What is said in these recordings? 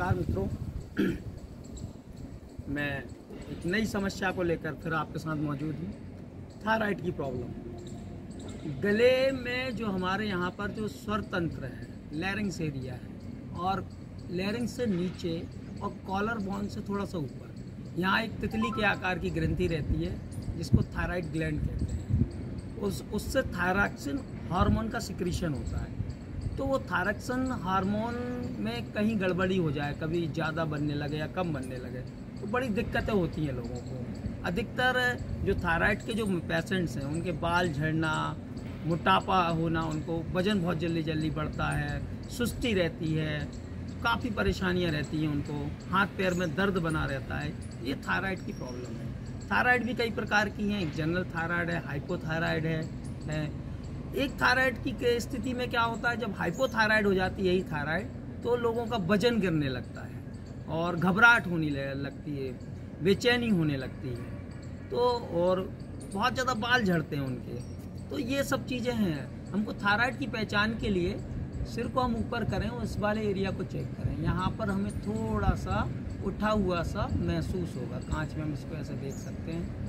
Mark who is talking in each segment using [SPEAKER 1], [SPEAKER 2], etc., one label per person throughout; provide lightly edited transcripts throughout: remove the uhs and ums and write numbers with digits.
[SPEAKER 1] नमस्कार मित्रों, मैं एक नई समस्या को लेकर फिर आपके साथ मौजूद हूँ। थायराइड की प्रॉब्लम। गले में जो हमारे यहाँ पर जो स्वर तंत्र है, लैरिंग्स एरिया है, और लैरिंग्स से नीचे और कॉलर बोन से थोड़ा सा ऊपर, यहाँ एक तितली के आकार की ग्रंथि रहती है जिसको थायराइड ग्लैंड कहते हैं। उससे थायरॉक्सिन हार्मोन का सिक्रीशन होता है। तो वो थायरॉक्सिन हार्मोन में कहीं गड़बड़ी हो जाए, कभी ज़्यादा बनने लगे या कम बनने लगे, तो बड़ी दिक्कतें होती हैं लोगों को। अधिकतर जो थायराइड के जो पेशेंट्स हैं उनके बाल झड़ना, मोटापा होना, उनको वजन बहुत जल्दी बढ़ता है, सुस्ती रहती है, काफ़ी परेशानियां रहती हैं उनको, हाथ पैर में दर्द बना रहता है। ये थायराइड की प्रॉब्लम है। थायराइड भी कई प्रकार की हैं, एक जनरल थायराइड है, हाइपोथायराइड है। एक थायराइड की स्थिति में क्या होता है, जब हाइपोथायराइड हो जाती है यही थायराइड, तो लोगों का वजन गिरने लगता है और घबराहट होने लगती है, बेचैनी होने लगती है, तो और बहुत ज़्यादा बाल झड़ते हैं उनके। तो ये सब चीज़ें हैं। हमको थायराइड की पहचान के लिए सिर को हम ऊपर करें, उस वाले एरिया को चेक करें। यहाँ पर हमें थोड़ा सा उठा हुआ सा महसूस होगा, कांच में हम इसको ऐसे देख सकते हैं।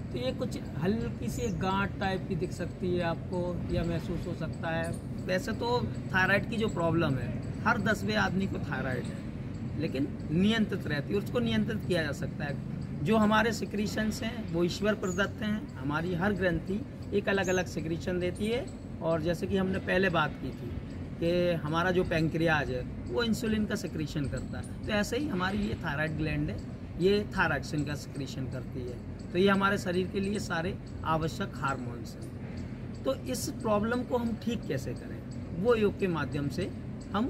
[SPEAKER 1] तो ये कुछ हल्की सी गांठ टाइप की दिख सकती है आपको, या महसूस हो सकता है। वैसे तो थायराइड की जो प्रॉब्लम है, हर 10वें आदमी को थायराइड है, लेकिन नियंत्रित रहती है, उसको नियंत्रित किया जा सकता है। जो हमारे सिक्रीशंस हैं वो ईश्वर प्रदत्त हैं। हमारी हर ग्रंथि एक अलग अलग सिक्रीशन देती है, और जैसे कि हमने पहले बात की थी कि हमारा जो पैंक्रियाज है वो इंसुलिन का सिक्रीशन करता है, तो ऐसे ही हमारी ये थायराइड ग्लैंड है, ये थायरॉक्सिन का सिक्रीशन करती है। तो ये हमारे शरीर के लिए सारे आवश्यक हार्मोन्स हैं। तो इस प्रॉब्लम को हम ठीक कैसे करें, वो योग के माध्यम से हम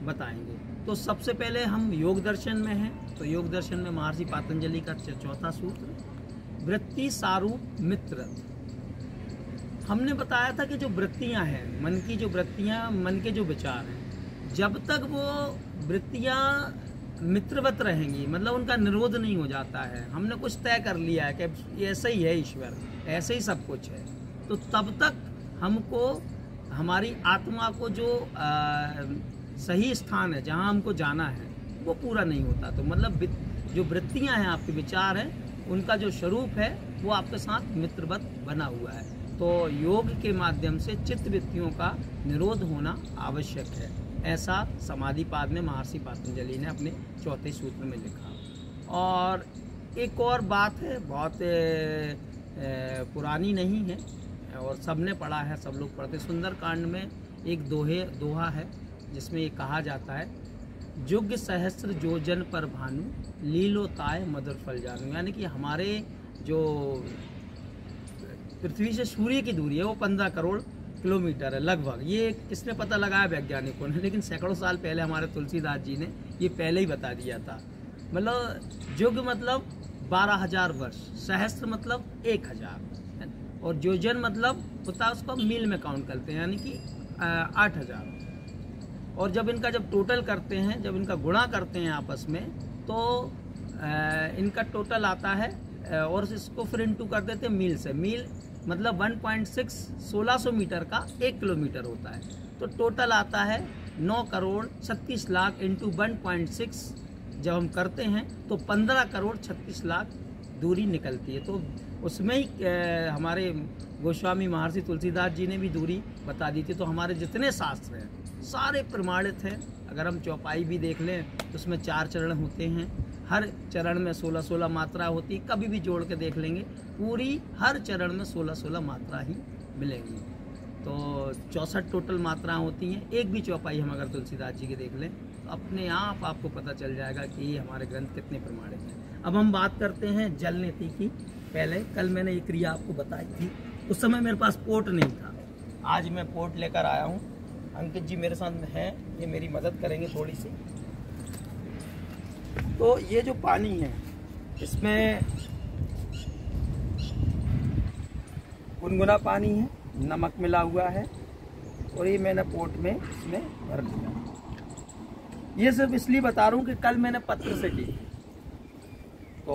[SPEAKER 1] बताएंगे। तो सबसे पहले हम योग दर्शन में हैं, तो योग दर्शन में महर्षि पातंजलि का चौथा सूत्र, वृत्ति सारूप मित्र। हमने बताया था कि जो वृत्तियां हैं, मन की जो वृत्तियां, मन के जो विचार हैं, जब तक वो वृत्तियां मित्रवत रहेंगी, मतलब उनका निरोध नहीं हो जाता है, हमने कुछ तय कर लिया है कि ऐसा ही है ईश्वर, ऐसे ही सब कुछ है, तो तब तक हमको हमारी आत्मा को जो सही स्थान है जहां हमको जाना है वो पूरा नहीं होता। तो मतलब जो वृत्तियां हैं, आपके विचार हैं, उनका जो स्वरूप है वो आपके साथ मित्रवत बना हुआ है। तो योग के माध्यम से चित्त वृत्तियों का निरोध होना आवश्यक है, ऐसा समाधिपाद में महर्षि पातंजलि ने अपने चौथे सूत्र में लिखा। और एक और बात है, बहुत पुरानी नहीं है और सबने पढ़ा है, सब लोग पढ़ते। सुंदरकांड में एक दोहा है जिसमें ये कहा जाता है, जुग सहस्त्र जोजन पर भानु, लीलोताय मधुर फल जानू। यानी कि हमारे जो पृथ्वी से सूर्य की दूरी है वो 15 करोड़ किलोमीटर है लगभग। ये किसने पता लगाया? वैज्ञानिकों ने, लेकिन सैकड़ों साल पहले हमारे तुलसीदास जी ने ये पहले ही बता दिया था। मतलब युग मतलब 12,000 वर्ष, सहस्त्र मतलब 1,000, और योजन मतलब होता है, उसको मील में काउंट करते हैं, यानी कि 8,000। और जब टोटल करते हैं, जब इनका गुणा करते हैं आपस में, तो इनका टोटल आता है, और इसको फिर इंटू कर देते हैं मील से। मील मतलब 1.6 1600 मीटर का 1 किलोमीटर होता है। तो टोटल आता है 9 करोड़ 36 लाख इंटू 1.6। जब हम करते हैं तो 15 करोड़ 36 लाख दूरी निकलती है। तो उसमें ही हमारे गोस्वामी महर्षि तुलसीदास जी ने भी दूरी बता दी थी। तो हमारे जितने शास्त्र हैं सारे प्रमाणित हैं। अगर हम चौपाई भी देख लें तो उसमें 4 चरण होते हैं, हर चरण में 16-16 मात्रा होती है। कभी भी जोड़ के देख लेंगे, पूरी हर चरण में 16-16 मात्रा ही मिलेंगी। तो 64 टोटल मात्राएं होती हैं। एक भी चौपाई हम अगर तुलसीदास जी की देख लें तो अपने आप आपको पता चल जाएगा कि ये हमारे ग्रंथ कितने प्रमाणित हैं। अब हम बात करते हैं जल नीति की। पहले कल मैंने ये क्रिया आपको बताई थी, उस समय मेरे पास पोर्ट नहीं था, आज मैं पोर्ट लेकर आया हूँ। अंकित जी मेरे साथ हैं, ये मेरी मदद करेंगे थोड़ी सी। तो ये जो पानी है इसमें गुनगुना पानी है, नमक मिला हुआ है, और ये मैंने पोर्ट में इसमें भर दिया। ये सिर्फ इसलिए बता रहा हूँ कि कल मैंने पत्र से की। तो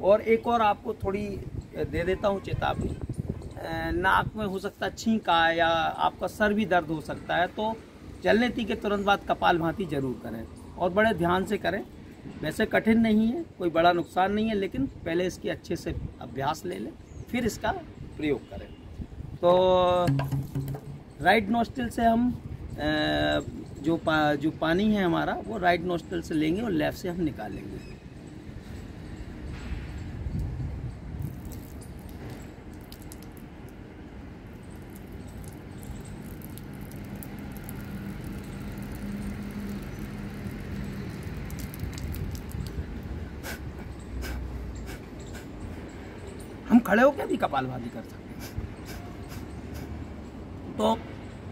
[SPEAKER 1] और एक और आपको थोड़ी दे देता हूँ चेतावनी। नाक में हो सकता है छींक आए, या आपका सर भी दर्द हो सकता है। तो चलने के तुरंत बाद कपालभाति जरूर करें और बड़े ध्यान से करें। वैसे कठिन नहीं है, कोई बड़ा नुकसान नहीं है, लेकिन पहले इसकी अच्छे से अभ्यास ले लें, फिर इसका प्रयोग करें। तो राइट नोस्ट्रिल से हम जो पानी है हमारा वो राइट नोस्ट्रिल से लेंगे और लेफ्ट से हम निकालेंगे। हम खड़े होकर भी कपालभाति कर सकते हैं। तो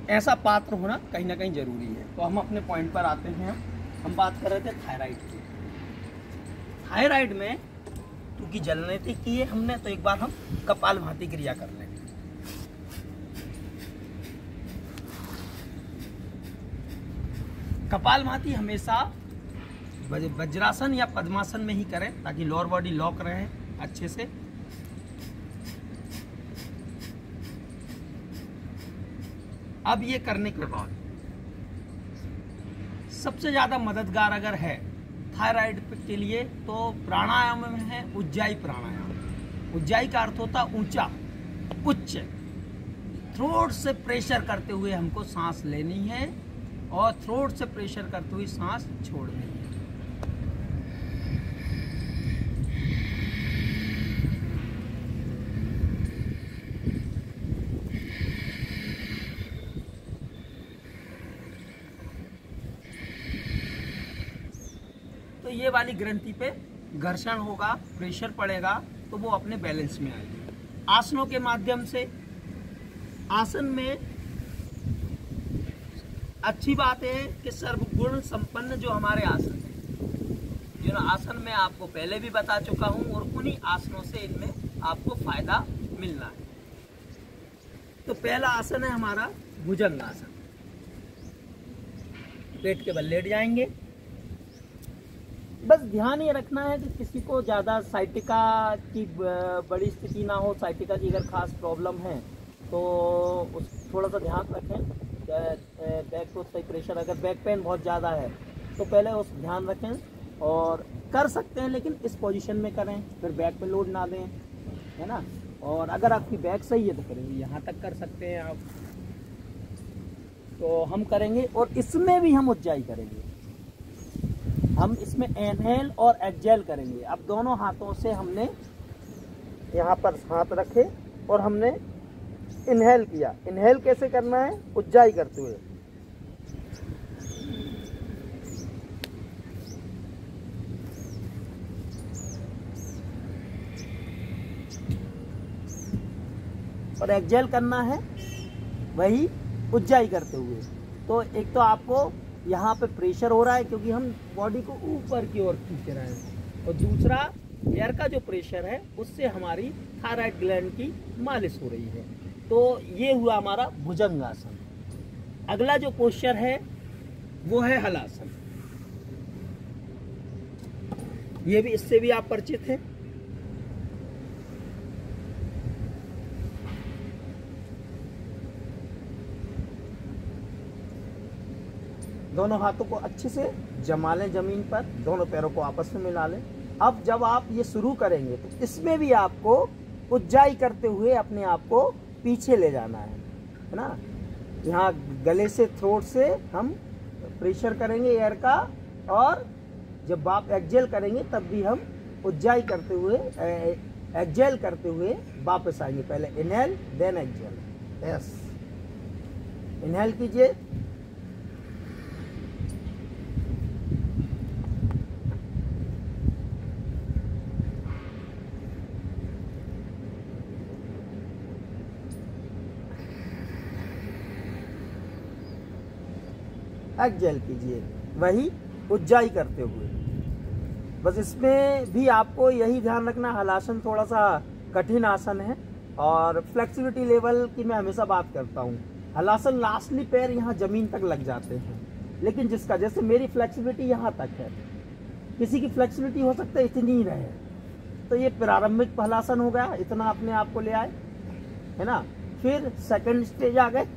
[SPEAKER 1] ऐसा पात्र होना कहीं ना कहीं जरूरी है। तो हम अपने पॉइंट पर आते हैं। हम बात कर रहे थे थायराइड की। थायराइड में क्योंकि जलनेति की है हमने, तो एक बार हम कपालभाति क्रिया कर लेंगे। कपालभाति हमेशा वज्रासन या पद्मासन में ही करें ताकि लोअर बॉडी लॉक रहे अच्छे से। अब ये करने के बाद सबसे ज्यादा मददगार अगर है थायराइड के लिए तो प्राणायाम में है उज्जाई प्राणायाम। उज्जाई का अर्थ होता ऊंचा, उच्च। थ्रोट से प्रेशर करते हुए हमको सांस लेनी है और थ्रोट से प्रेशर करते हुए सांस छोड़नी है। तो ये वाली ग्रंथि पे घर्षण होगा, प्रेशर पड़ेगा तो वो अपने बैलेंस में आएगी। आसनों के माध्यम से, आसन में अच्छी बात है कि सर्वगुण संपन्न जो हमारे आसन है, जिन आसन में आपको पहले भी बता चुका हूं और उन्हीं आसनों से इनमें आपको फायदा मिलना है। तो पहला आसन है हमारा भुजंग आसन। पेट के बल लेट जाएंगे। बस ध्यान ये रखना है कि किसी को ज़्यादा साइटिका की बड़ी स्थिति ना हो। साइटिका की अगर खास प्रॉब्लम है तो उस थोड़ा सा ध्यान रखें। बैक को सही प्रेशर, अगर बैक पेन बहुत ज़्यादा है तो पहले उस ध्यान रखें और कर सकते हैं, लेकिन इस पोजीशन में करें, फिर बैक पे लोड ना दें, है ना। और अगर आपकी बैक सही है तो करेंगे यहाँ तक कर सकते हैं आप। तो हम करेंगे और इसमें भी हम उज्जाई करेंगे। हम इसमें इनहेल और एक्सहेल करेंगे। अब दोनों हाथों से हमने यहाँ पर हाथ रखे और हमने इनहेल किया। इनहेल कैसे करना है? उज्जाई करते हुए। और एक्सहेल करना है वही उज्जाई करते हुए। तो एक तो आपको यहाँ पे प्रेशर हो रहा है क्योंकि हम बॉडी को ऊपर की ओर खींच रहे हैं, और दूसरा एयर का जो प्रेशर है उससे हमारी थायराइड ग्लैंड की मालिश हो रही है। तो ये हुआ हमारा भुजंगासन। अगला जो पोस्चर है वो है हलासन। ये भी, इससे भी आप परिचित हैं। दोनों हाथों को अच्छे से जमा लें जमीन पर, दोनों पैरों को आपस में मिला लें। अब जब आप ये शुरू करेंगे तो इसमें भी आपको उज्जाई करते हुए अपने आप को पीछे ले जाना है ना। यहाँ गले से, थ्रोट से हम प्रेशर करेंगे एयर का, और जब आप एक्सहेल करेंगे तब भी हम उज्जाई करते हुए, एक्सहेल करते हुए वापस आएंगे। पहले inhale then exhale. Yes, inhale कीजिए, एक्सहेल कीजिए, वही उज्जाई करते हुए। बस इसमें भी आपको यही ध्यान रखना, हलासन थोड़ा सा कठिन आसन है और फ्लेक्सिबिलिटी लेवल की मैं हमेशा बात करता हूँ। हलासन लास्टली पैर यहाँ जमीन तक लग जाते हैं, लेकिन जिसका, जैसे मेरी फ्लेक्सिबिलिटी यहाँ तक है, किसी की फ्लेक्सिबिलिटी हो सकता है इतनी ही रहे, तो ये प्रारंभिक हलासन हो गया, इतना अपने आप को ले आए, है ना। फिर सेकंड स्टेज आ गए,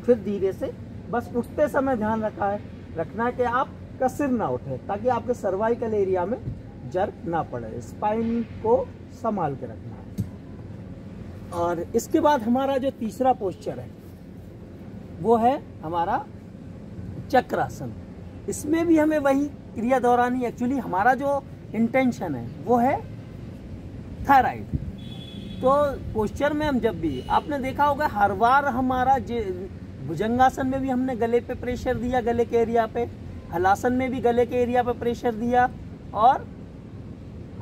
[SPEAKER 2] फिर धीरे से, बस उठते समय ध्यान रखना है कि आपका सिर ना उठे, ताकि आपके सर्वाइकल एरिया में जर्क ना पड़े। स्पाइन को संभाल के रखना है। और इसके बाद हमारा जो तीसरा पोस्चर है वो है हमारा चक्रासन। इसमें भी हमें वही क्रिया दोहरानी। एक्चुअली हमारा जो इंटेंशन है वो है थायराइड। तो पोस्चर में हम जब भी, आपने देखा होगा हर बार हमारा भुजंगासन में भी हमने गले पे प्रेशर दिया, गले के एरिया पे, हलासन में भी गले के एरिया पे प्रेशर दिया, और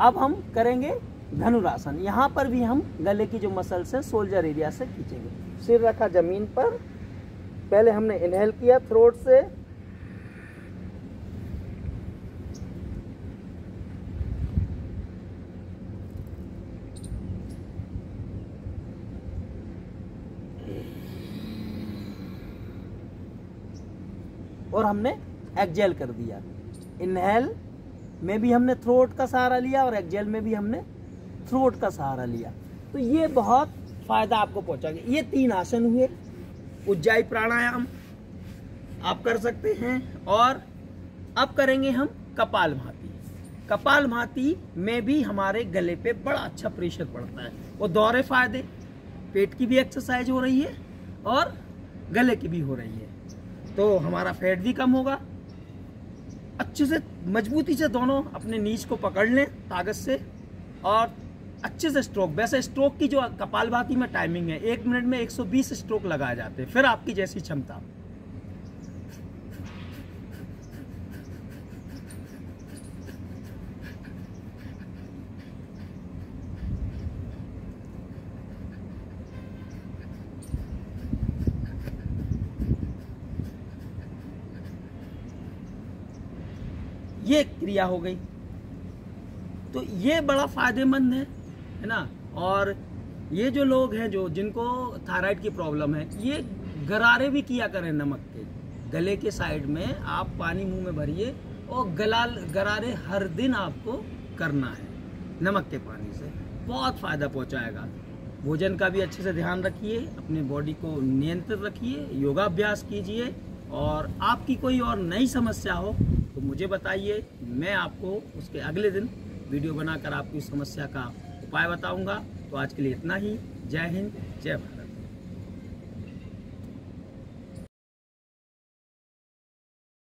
[SPEAKER 2] अब हम करेंगे धनुरासन। यहाँ पर भी हम गले की जो मसल्स है शोल्डर एरिया से खींचेंगे। सिर रखा जमीन पर, पहले हमने इनहेल किया थ्रोट से, और हमने एक्जेल कर दिया। इनहेल में भी हमने थ्रोट का सहारा लिया और एक्जेल में भी हमने थ्रोट का सहारा लिया। तो ये बहुत फायदा आपको पहुंचाएंगे। ये 3 आसन हुए। उज्जाई प्राणायाम आप कर सकते हैं। और अब करेंगे हम कपालभाति। कपालभाति में भी हमारे गले पे बड़ा अच्छा प्रेशर पड़ता है। वो दौरे फायदे, पेट की भी एक्सरसाइज हो रही है और गले की भी हो रही है, तो हमारा फैट भी कम होगा। अच्छे से मजबूती से दोनों अपने नीज को पकड़ लें ताकत से, और अच्छे से स्ट्रोक। वैसे स्ट्रोक की जो कपालभाति में टाइमिंग है, 1 मिनट में 120 स्ट्रोक लगाए जाते हैं, फिर आपकी जैसी क्षमता। ये क्रिया हो गई। तो ये बड़ा फायदेमंद है ना। और ये जो लोग हैं जिनको थायराइड की प्रॉब्लम है, ये गरारे भी किया करें नमक के। गले के साइड में आप पानी मुंह में भरिए और गरारे हर दिन आपको करना है नमक के पानी से। बहुत फायदा पहुंचाएगा। भोजन का भी अच्छे से ध्यान रखिए, अपने बॉडी को नियंत्रित रखिए, योगाभ्यास कीजिए। और आपकी कोई और नई समस्या हो तो मुझे बताइए, मैं आपको उसके अगले दिन वीडियो बनाकर आपकी समस्या का उपाय बताऊंगा। तो आज के लिए इतना ही। जय हिंद, जय भारत।